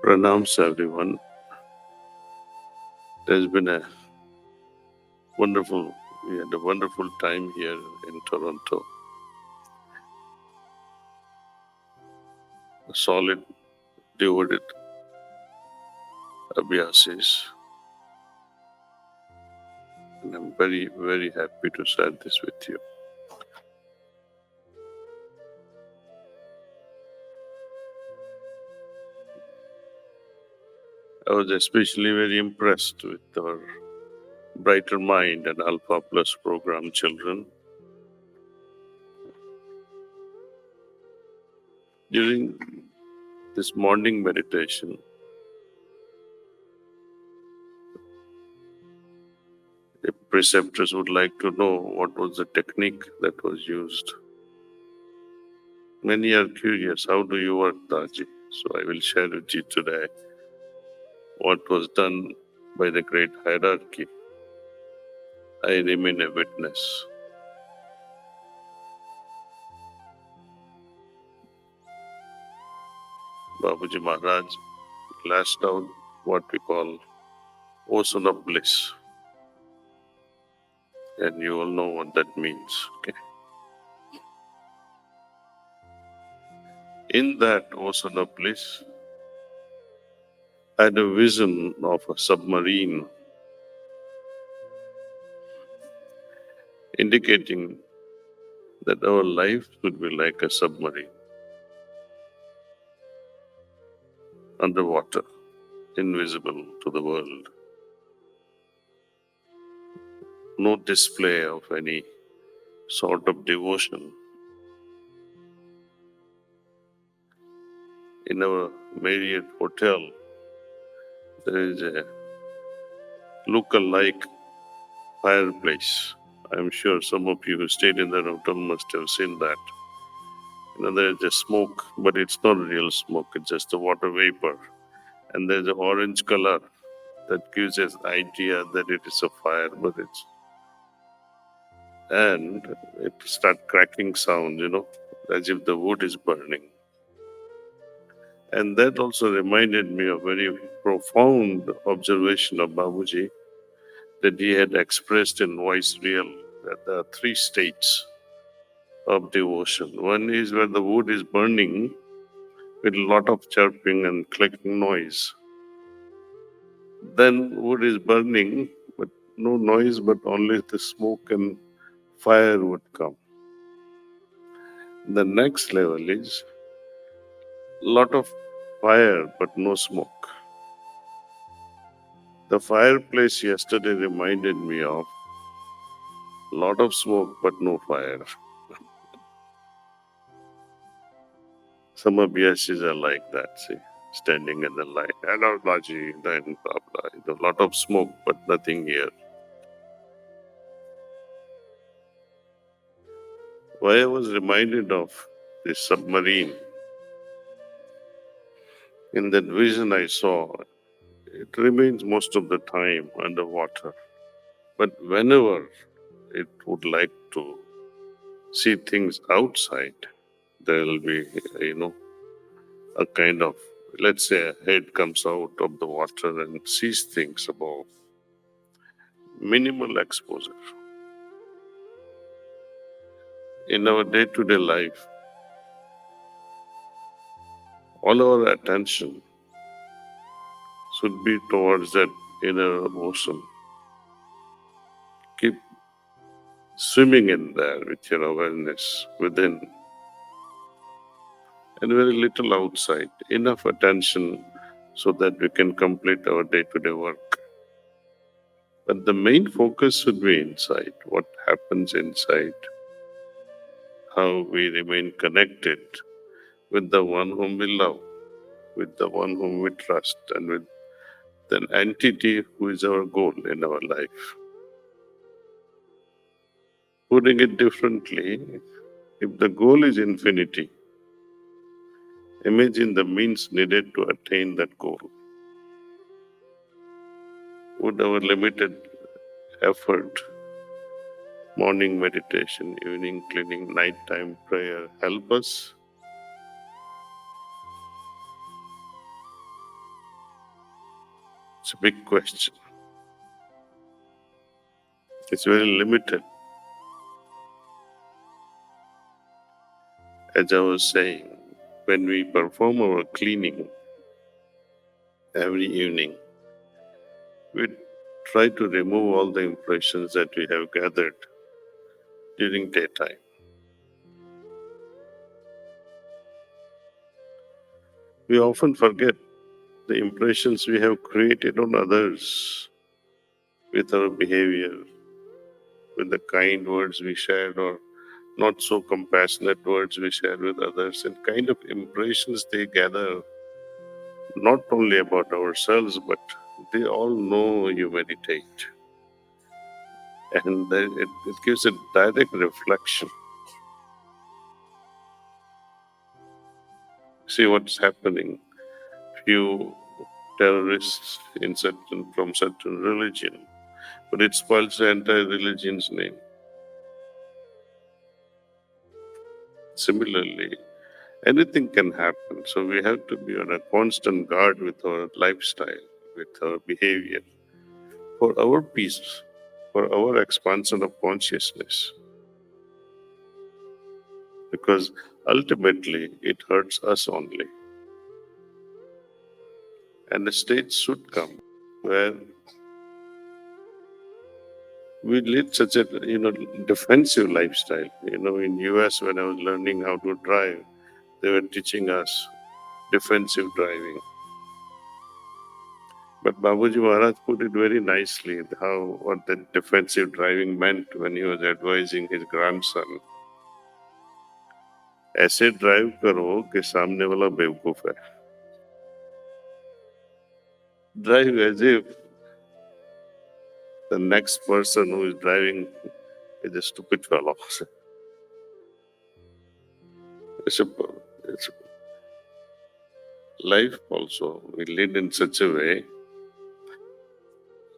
Pranams everyone. There's been a we had a wonderful time here in Toronto. A solid, devoted abhyasis. And I'm very, very happy to share this with you. I was especially very impressed with our Brighter Mind and Alpha Plus program children. During this morning meditation, the preceptors would like to know what was the technique that was used. Many are curious, how do you work, Daaji? So I will share with you today what was done by the great hierarchy. I remain a witness. Babuji Maharaj lashed out what we call Ocean of Bliss. And you all know what that means. Okay. In that Ocean of Bliss, I had a vision of a submarine, indicating that our life should be like a submarine, underwater, invisible to the world. No display of any sort of devotion. In our Marriott hotel, there is a look-alike fireplace. I'm sure some of you who stayed in the hotel must have seen that. There's a smoke, but it's not real smoke, it's just a water vapor. And there's an orange color that gives us the idea that it is a fire, but it's... And it starts cracking sound, as if the wood is burning. And that also reminded me of a very profound observation of Babuji that he had expressed in Voice Real, that there are three states of devotion. One is where the wood is burning with a lot of chirping and clicking noise. Then wood is burning, but no noise, but only the smoke and fire would come. The next level is a lot of fire, but no smoke. The fireplace yesterday reminded me of a lot of smoke, but no fire. Some abhyasis are like that, see, standing in the light. Hello, Daaji, then blah, blah. A lot of smoke, but nothing here. Why I was reminded of this submarine, in that vision I saw, it remains most of the time underwater. But whenever it would like to see things outside, there will be, a kind of, let's say, a head comes out of the water and sees things above. Minimal exposure. In our day-to-day life, all our attention should be towards that inner ocean. Keep swimming in there with your awareness within, and very little outside. Enough attention so that we can complete our day-to-day work. But the main focus should be inside, what happens inside, how we remain connected with the one whom we love, with the one whom we trust, and with an entity who is our goal in our life. Putting it differently, if the goal is infinity, imagine the means needed to attain that goal. Would our limited effort, morning meditation, evening cleaning, nighttime prayer help us? It's a big question. It's very limited. As I was saying, when we perform our cleaning every evening, we try to remove all the impressions that we have gathered during daytime. We often forget the impressions we have created on others with our behavior, with the kind words we shared or not so compassionate words we share with others, and kind of impressions they gather not only about ourselves, but they all know you meditate. And then it gives a direct reflection. See what's happening. Few terrorists from certain religion, but it spoils the entire religion's name. Similarly, anything can happen. So we have to be on a constant guard with our lifestyle, with our behavior, for our peace, for our expansion of consciousness. Because ultimately it hurts us only. And the stage should come where we lead such a defensive lifestyle. In US when I was learning how to drive, they were teaching us defensive driving. But Babuji Maharaj put it very nicely what that defensive driving meant when he was advising his grandson. ऐसे drive करो कि सामने वाला बेवकूफ है. Drive as if the next person who is driving is a stupid fellow. It's life also we lead in such a way,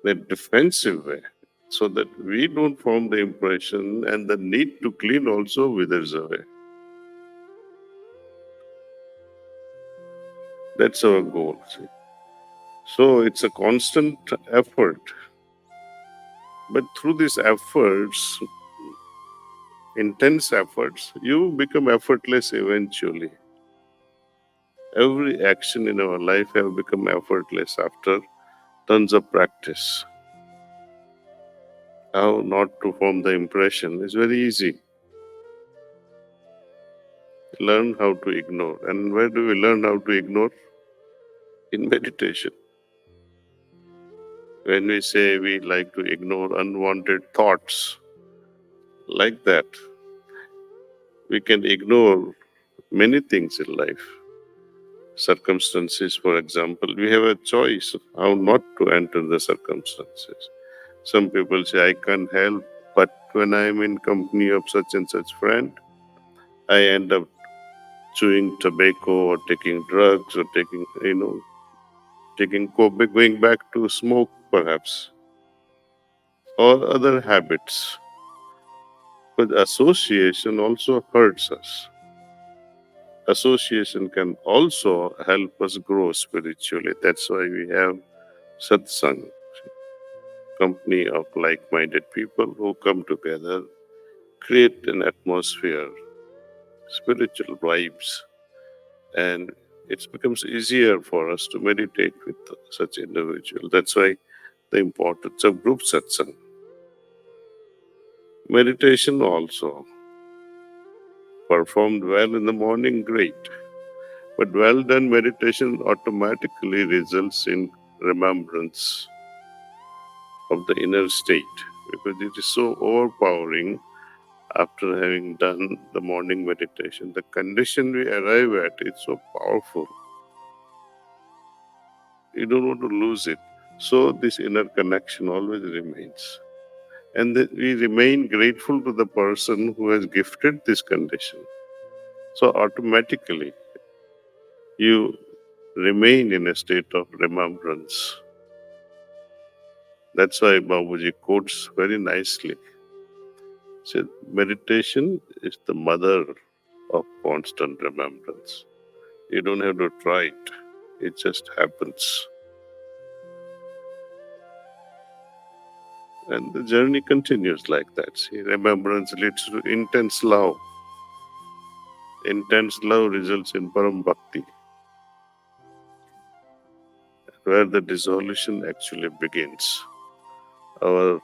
the defensive way, so that we don't form the impression and the need to clean also withers away. That's our goal. See. So it's a constant effort. But through these efforts, intense efforts, you become effortless eventually. Every action in our life have become effortless after tons of practice. How not to form the impression is very easy. Learn how to ignore. And where do we learn how to ignore? In meditation. When we say we like to ignore unwanted thoughts, like that, we can ignore many things in life. Circumstances, for example, we have a choice how not to enter the circumstances. Some people say, I can't help, but when I am in company of such and such friend, I end up chewing tobacco or taking drugs or going back to smoke perhaps, or other habits. But association also hurts us. Association can also help us grow spiritually. That's why we have satsang, company of like-minded people who come together, create an atmosphere, spiritual vibes, and it becomes easier for us to meditate with such individuals. That's why the importance of group satsang. Meditation also. Performed well in the morning, great. But well done meditation automatically results in remembrance of the inner state, because it is so overpowering after having done the morning meditation. The condition we arrive at is so powerful. You don't want to lose it. So this inner connection always remains. And we remain grateful to the person who has gifted this condition. So automatically, you remain in a state of remembrance. That's why Babuji quotes very nicely. Said, meditation is the mother of constant remembrance. You don't have to try it. It just happens. And the journey continues like that. See, remembrance leads to intense love. Intense love results in Param Bhakti, where the dissolution actually begins. Our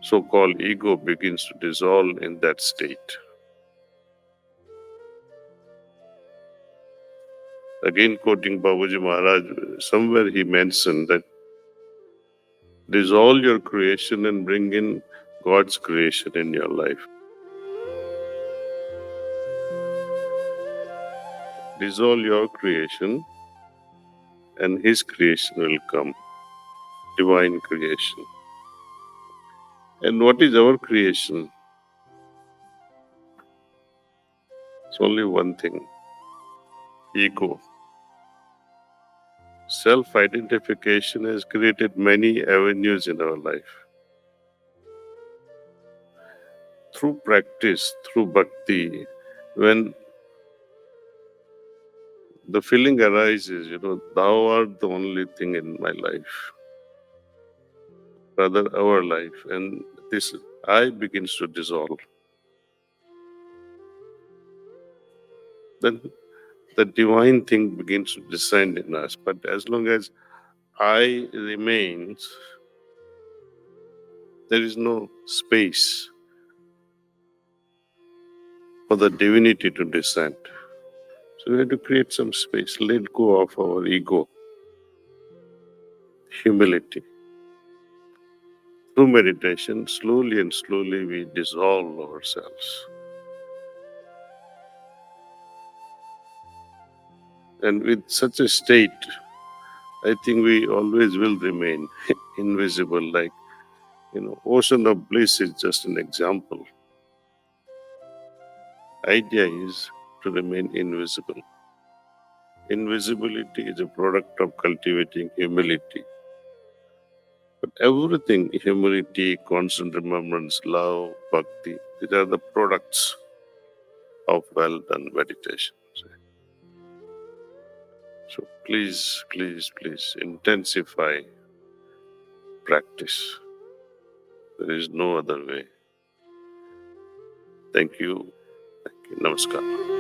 so-called ego begins to dissolve in that state. Again, quoting Babaji Maharaj, somewhere he mentioned that dissolve your creation and bring in God's creation in your life. Dissolve your creation and His creation will come, divine creation. And what is our creation? It's only one thing, ego. Self-identification has created many avenues in our life. Through practice, through bhakti, when the feeling arises, thou art the only thing in my life, rather our life, and this I begins to dissolve, then the divine thing begins to descend in us. But as long as I remains, there is no space for the divinity to descend. So we have to create some space, let go of our ego, humility. Through meditation, slowly and slowly we dissolve ourselves. And with such a state, I think we always will remain invisible. Like, Ocean of Bliss is just an example. Idea is to remain invisible. Invisibility is a product of cultivating humility. But everything, humility, constant remembrance, love, bhakti, these are the products of well-done meditation. So please, please, please intensify practice. There is no other way. Thank you. Thank you. Namaskar.